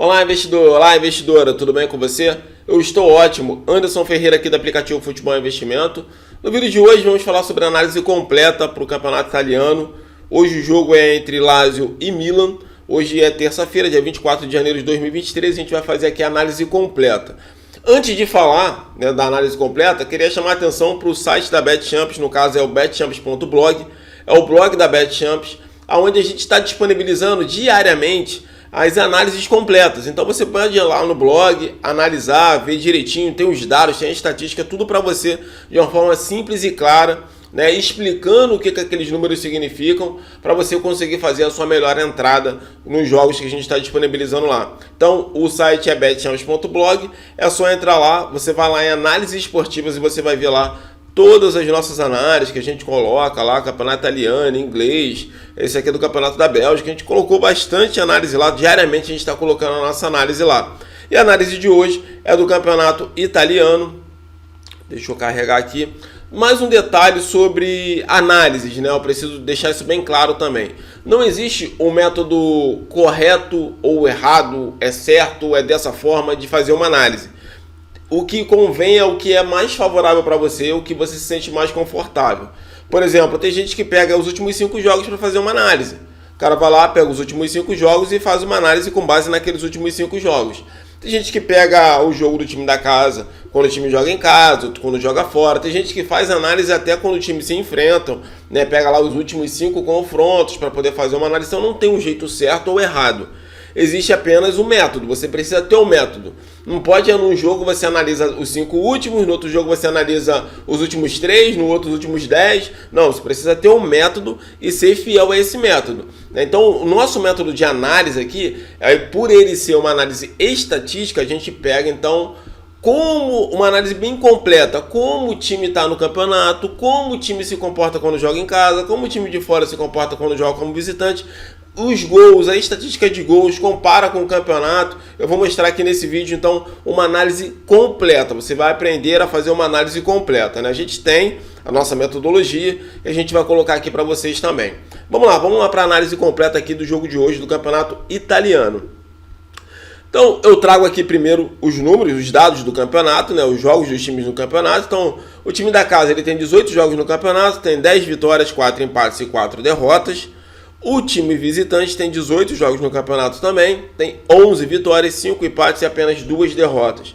Olá, investidor! Olá, investidora! Tudo bem com você? Eu estou ótimo. Anderson Ferreira aqui do aplicativo Futebol Investimento. No vídeo de hoje vamos falar sobre a análise completa para o campeonato italiano. Hoje o jogo é entre Lazio e Milan. Hoje é terça-feira, dia 24 de janeiro de 2023. A gente vai fazer aqui a análise completa. Antes de falar da análise completa, queria chamar a atenção para o site da BetChamps, no caso é o betchamps.blog. É o blog da BetChamps, onde a gente está disponibilizando diariamente as análises completas. Então você pode ir lá no blog, analisar, ver direitinho, tem os dados, tem a estatística, tudo para você de uma forma simples e clara, né, explicando o que aqueles números significam para você conseguir fazer a sua melhor entrada nos jogos que a gente está disponibilizando lá. Então o site é betchamps.blog, é só entrar lá, você vai lá em análises esportivas e você vai ver lá todas as nossas análises que a gente coloca lá, campeonato italiano, inglês, esse aqui é do campeonato da Bélgica, a gente colocou bastante análise lá, diariamente a gente está colocando a nossa análise lá. E a análise de hoje é do campeonato italiano, deixa eu carregar aqui. Mais um detalhe sobre análises, né? Eu preciso deixar isso bem claro também. Não existe um método correto ou errado, é certo ou é dessa forma de fazer uma análise. O que convém é o que é mais favorável para você, o que você se sente mais confortável. Por exemplo, tem gente que pega os últimos 5 jogos para fazer uma análise. O cara vai lá, pega os últimos 5 jogos e faz uma análise com base naqueles últimos 5 jogos. Tem gente que pega o jogo do time da casa, quando o time joga em casa, quando joga fora. Tem gente que faz análise até quando o time se enfrentam, né? Pega lá os últimos 5 confrontos para poder fazer uma análise. Então não tem um jeito certo ou errado. Existe apenas um método, você precisa ter um método. Não pode num jogo você analisa os 5 últimos, no outro jogo você analisa os últimos 3, no outro os últimos 10. Não, você precisa ter um método e ser fiel a esse método. Então o nosso método de análise aqui, por ele ser uma análise estatística, a gente pega então como uma análise bem completa, como o time está no campeonato, como o time se comporta quando joga em casa, como o time de fora se comporta quando joga como visitante, os gols, a estatística de gols, compara com o campeonato. Eu vou mostrar aqui nesse vídeo então uma análise completa, você vai aprender a fazer uma análise completa, né? A gente tem a nossa metodologia e a gente vai colocar aqui para vocês também. Vamos lá para a análise completa aqui do jogo de hoje do campeonato italiano. Então, eu trago aqui primeiro os números, os dados do campeonato, né, os jogos dos times no campeonato. Então, o time da casa ele tem 18 jogos no campeonato, tem 10 vitórias, 4 empates e 4 derrotas. O time visitante tem 18 jogos no campeonato também, tem 11 vitórias, 5 empates e apenas 2 derrotas.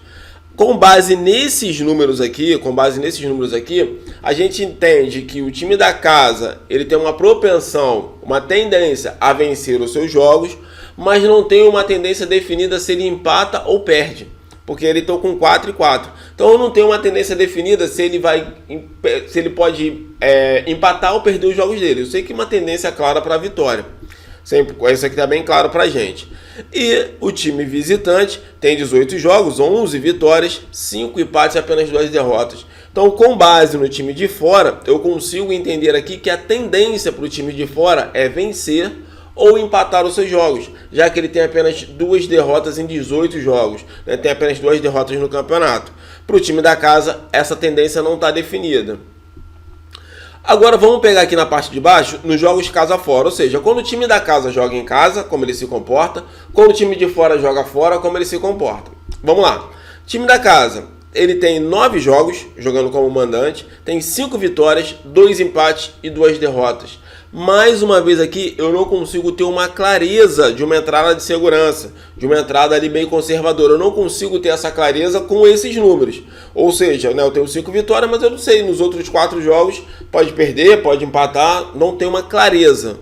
Com base nesses números aqui, a gente entende que o time da casa ele tem uma propensão, uma tendência a vencer os seus jogos, mas não tem uma tendência definida se ele empata ou perde, porque ele está com 4 e 4. Então não tem uma tendência definida se ele pode empatar ou perder os jogos dele. Eu sei que uma tendência clara para a vitória. Sempre, isso aqui está bem claro para a gente. E o time visitante tem 18 jogos, 11 vitórias, 5 empates e apenas 2 derrotas. Então, com base no time de fora, eu consigo entender aqui que a tendência para o time de fora é vencer ou empatar os seus jogos, já que ele tem apenas 2 derrotas em 18 jogos, né? Tem apenas 2 derrotas no campeonato. Para o time da casa, essa tendência não está definida. Agora vamos pegar aqui na parte de baixo, nos jogos casa fora, ou seja, quando o time da casa joga em casa, como ele se comporta, quando o time de fora joga fora, como ele se comporta. Vamos lá, time da casa, ele tem 9 jogos jogando como mandante, tem 5 vitórias, 2 empates e 2 derrotas. Mais uma vez aqui, eu não consigo ter uma clareza de uma entrada de segurança, de uma entrada ali bem conservadora. Eu não consigo ter essa clareza com esses números. Ou seja, né, eu tenho 5 vitórias, mas eu não sei, nos outros 4 jogos pode perder, pode empatar, não tem uma clareza.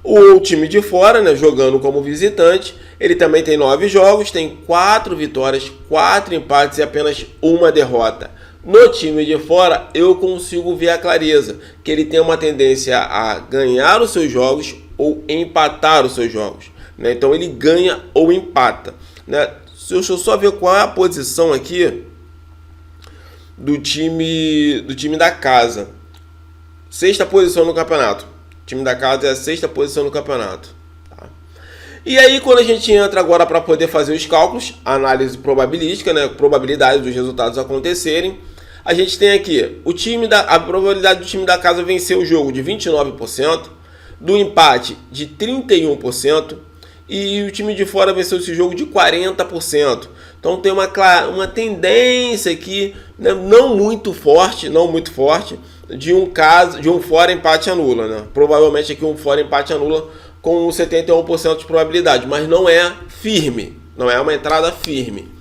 O time de fora, né, jogando como visitante, ele também tem 9 jogos, tem 4 vitórias, 4 empates e apenas 1 derrota. No time de fora, eu consigo ver a clareza, que ele tem uma tendência a ganhar os seus jogos ou empatar os seus jogos, né? Então ele ganha ou empata, né? Deixa eu só ver qual é a posição aqui do time da casa. 6ª posição no campeonato. O time da casa é a 6ª posição no campeonato. Tá? E aí, quando a gente entra agora para poder fazer os cálculos, análise probabilística, né? Probabilidade dos resultados acontecerem, a gente tem aqui a probabilidade do time da casa vencer o jogo de 29%, do empate de 31% e o time de fora venceu esse jogo de 40%. Então tem uma tendência aqui, né, não muito forte, de um fora empate anula, né? Provavelmente aqui um fora empate anula com 71% de probabilidade, mas não é firme, não é uma entrada firme.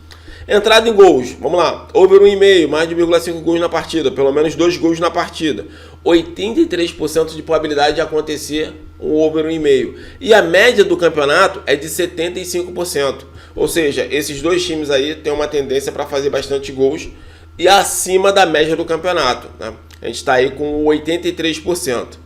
Entrada em gols, vamos lá, over 1,5, mais de 1,5 gols na partida, pelo menos 2 gols na partida. 83% de probabilidade de acontecer um over 1,5. E a média do campeonato é de 75%. Ou seja, esses dois times aí têm uma tendência para fazer bastante gols e acima da média do campeonato, né? A gente está aí com 83%.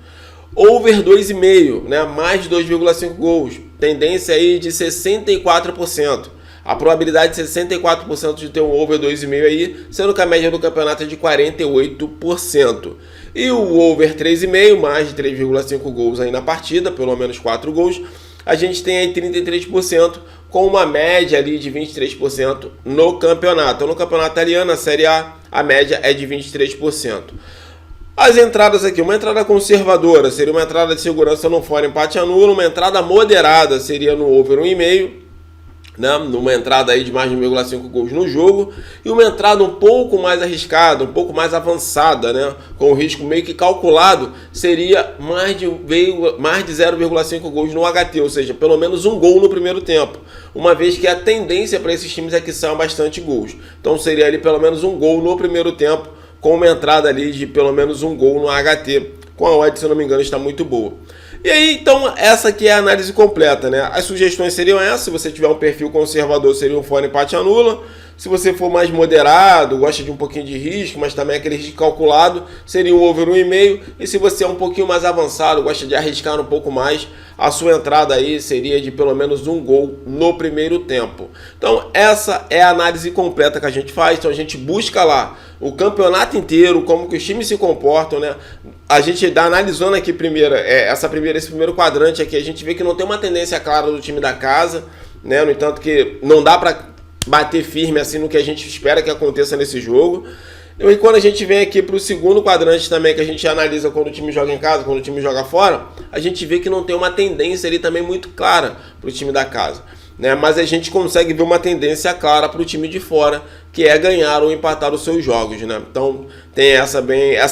Over 2,5, né? Mais de 2,5 gols. Tendência aí de 64%. A probabilidade de 64% de ter um over 2,5 aí, sendo que a média do campeonato é de 48%. E o over 3,5, mais de 3,5 gols aí na partida, pelo menos 4 gols, a gente tem aí 33%, com uma média ali de 23% no campeonato. Então, no campeonato italiano, na Série A, a média é de 23%. As entradas aqui, uma entrada conservadora seria uma entrada de segurança no fora empate anula, uma entrada moderada seria no over 1,5, né, numa entrada aí de mais de 1,5 gols no jogo, e uma entrada um pouco mais arriscada, um pouco mais avançada, né, com o risco meio que calculado, seria mais de 0,5 gols no HT, ou seja, pelo menos um gol no primeiro tempo, uma vez que a tendência para esses times é que saiam bastante gols. Então seria ali pelo menos um gol no primeiro tempo, com uma entrada ali de pelo menos um gol no HT, com a odd, se eu não me engano, está muito boa. E aí, então, essa aqui é a análise completa, né? As sugestões seriam essas: se você tiver um perfil conservador, seria um fora empate anula. Se você for mais moderado, gosta de um pouquinho de risco, mas também aquele risco calculado, seria um over 1,5. E se você é um pouquinho mais avançado, gosta de arriscar um pouco mais, a sua entrada aí seria de pelo menos um gol no primeiro tempo. Então, essa é a análise completa que a gente faz. Então, a gente busca lá o campeonato inteiro, como que os times se comportam, né? A gente dá analisando aqui esse primeiro quadrante aqui, a gente vê que não tem uma tendência clara do time da casa, né? No entanto que não dá para bater firme assim no que a gente espera que aconteça nesse jogo. E quando a gente vem aqui para o segundo quadrante também, que a gente analisa quando o time joga em casa, quando o time joga fora, a gente vê que não tem uma tendência ali também muito clara para o time da casa, né? Mas a gente consegue ver uma tendência clara para o time de fora, que é ganhar ou empatar os seus jogos, né? Então tem essa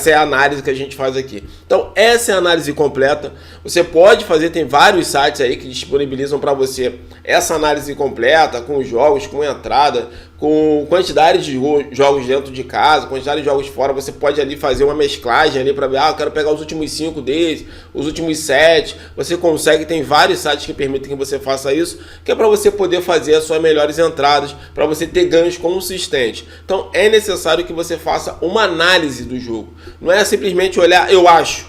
é a análise que a gente faz aqui. Então essa é a análise completa. Você pode fazer, tem vários sites aí que disponibilizam para você essa análise completa, com jogos, com entrada, com quantidade de jogos dentro de casa, quantidade de jogos fora. Você pode ali fazer uma mesclagem ali para ver, eu quero pegar os últimos 5 deles, os últimos 7. Você consegue, tem vários sites que permitem que você faça isso, que é para você poder fazer as suas melhores entradas, para você ter ganhos consistentes. Então é necessário que você faça uma análise do jogo. Não é simplesmente olhar, eu acho,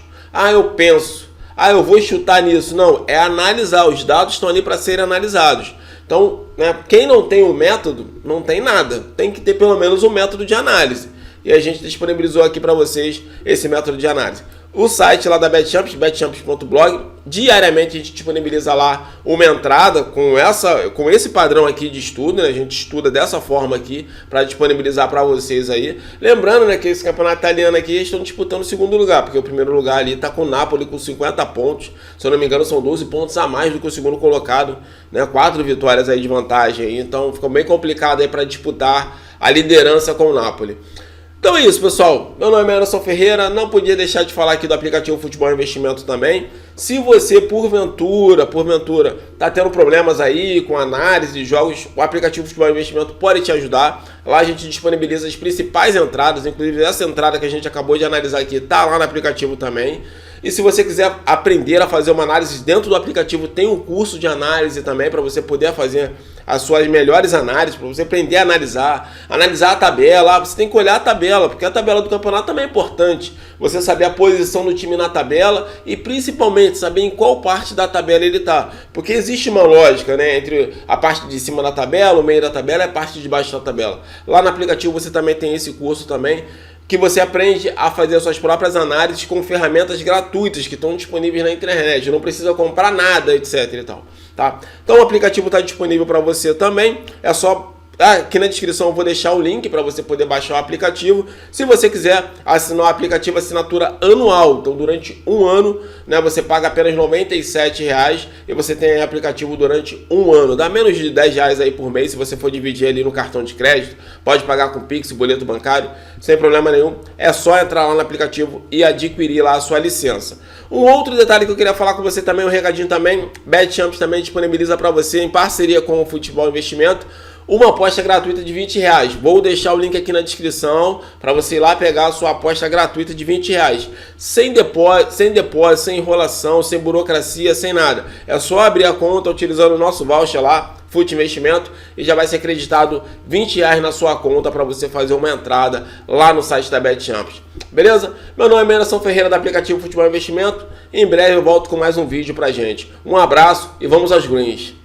eu penso, eu vou chutar nisso. Não, é analisar. Os dados estão ali para serem analisados. Então, né, quem não tem um método, não tem nada. Tem que ter pelo menos um método de análise. E a gente disponibilizou aqui para vocês esse método de análise. O site lá da BetChamps, betchamps.blog, diariamente a gente disponibiliza lá uma entrada com esse padrão aqui de estudo, né? A gente estuda dessa forma aqui para disponibilizar para vocês aí. Lembrando, né, que esse campeonato italiano aqui estão disputando o segundo lugar, porque o primeiro lugar ali está com o Napoli com 50 pontos. Se eu não me engano, são 12 pontos a mais do que o segundo colocado, né? 4 vitórias aí de vantagem aí, então fica bem complicado aí para disputar a liderança com o Napoli. Então é isso, pessoal. Meu nome é Anderson Ferreira. Não podia deixar de falar aqui do aplicativo Futebol Investimento também. Se você, porventura, tá tendo problemas aí com análise de jogos, o aplicativo Futebol Investimento pode te ajudar. Lá a gente disponibiliza as principais entradas, inclusive essa entrada que a gente acabou de analisar aqui, tá lá no aplicativo também. E se você quiser aprender a fazer uma análise dentro do aplicativo, tem um curso de análise também para você poder fazer as suas melhores análises, para você aprender a analisar a tabela. Você tem que olhar a tabela, porque a tabela do campeonato também é importante. Você saber a posição do time na tabela e principalmente saber em qual parte da tabela ele está. Porque existe uma lógica, né, entre a parte de cima da tabela, o meio da tabela e a parte de baixo da tabela. Lá no aplicativo você também tem esse curso também, que você aprende a fazer as suas próprias análises com ferramentas gratuitas que estão disponíveis na internet. Não precisa comprar nada, etc e tal, tá? Então o aplicativo está disponível para você também. É só Aqui na descrição eu vou deixar o link para você poder baixar o aplicativo. Se você quiser assinar o aplicativo, assinatura anual. Então durante um ano, né, você paga apenas R$ 97,00 e você tem aí aplicativo durante um ano. Dá menos de R$ 10 aí por mês se você for dividir ali no cartão de crédito. Pode pagar com Pix, boleto bancário, sem problema nenhum. É só entrar lá no aplicativo e adquirir lá a sua licença. Um outro detalhe que eu queria falar com você também, um recadinho também, BetChamps também disponibiliza para você, em parceria com o Futebol Investimento, uma aposta gratuita de R$ 20. Vou deixar o link aqui na descrição para você ir lá pegar a sua aposta gratuita de R$ 20. Sem depósito, sem enrolação, sem burocracia, sem nada. É só abrir a conta utilizando o nosso voucher lá, Fute Investimento, e já vai ser acreditado R$ 20 na sua conta para você fazer uma entrada lá no site da BetChamps. Beleza? Meu nome é Anderson Ferreira, do aplicativo Futebol Investimento. Em breve eu volto com mais um vídeo pra gente. Um abraço e vamos aos greens.